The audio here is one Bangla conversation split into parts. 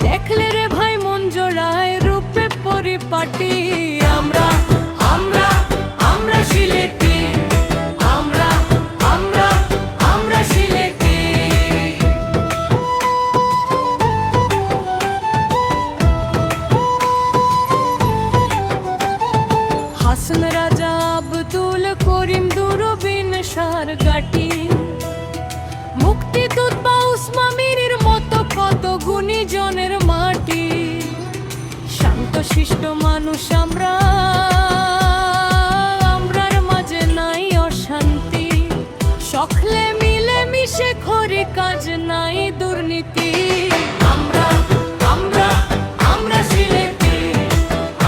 দেখলে রে ভাই মন জোড়ায় রূপে পরিপাটি। আমরা আমরা আমরা সিলেটি, আমরা আমরা আমরা সিলেটি। হাসন রাজা আব্দুল করিম দূরবীন সারগাটি, মুক্তিদূত বা উসমা মীরের মতো কত গুণীজনের মাটি। শান্ত শিষ্ট মানুষ আমরা, আমরার মাঝে নাই অশান্তি। সকলে মিলে মিশে করি কাজ, নাই দুর্নীতি। আমরা আমরা আমরা সিলেটি,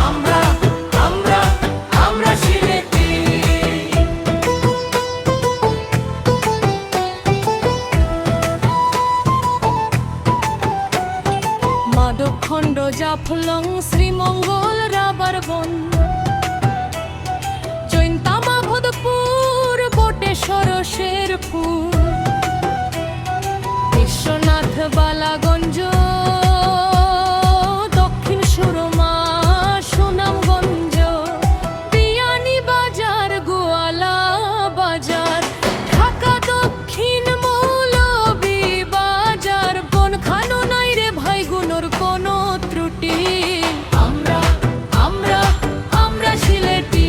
আমরা আমরা আমরা সিলেটি। মাদকখণ্ড জাফলং শ্রীমঙ্গল রাবার বন, জৈন্তামা ভদপুর বটেশ্বর শেরপুর, বিশ্বনাথ বালাগঞ্জ, দক্ষিণ সুরমা সুনামগঞ্জ, বিয়ানীবাজার গোয়ালা বাজার, ঢাকা দক্ষিণ মৌলভীবাজার। কোনখানো নাই রে ভাই গুনোর কোনো ত্রুটি। আমরা আমরা আমরা সিলেটি,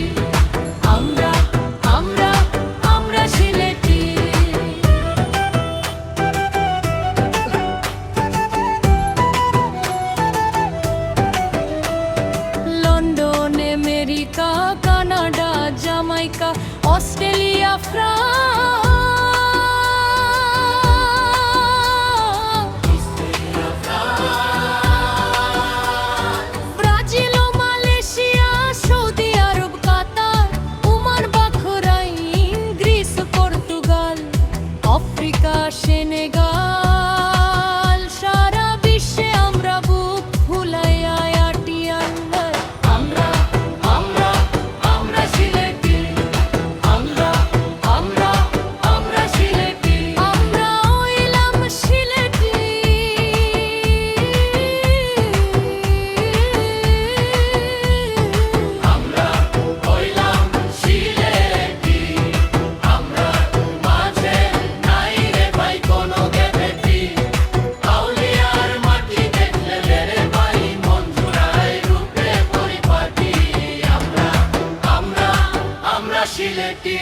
আমরা আমরা আমরা Sylheti. London, America, Canada, Jamaica, Australia, France, Brazil, Malaysia, Saudi Arab, Qatar, Oman, Bahrain, Greece, Portugal, Africa, Senegal. সারা বিশ্বে আমরা বুক ফুলাইয়া আটি আল্লাহ। আমরা আমরা আমরা সিলেটি, আমরা আমরা আমরা সিলেটি। আমরা হইলাম সিলেটি, আমরা হইলাম সিলেটি। আমরা মাঝে নাই রে ভাই কোনো গেবেটি। আউলিয়ার মাটি দেখলে রে ভাই মন জোড়ায় রূপে পরিপাটি। আমরা আমরা আমরা সিলেটি।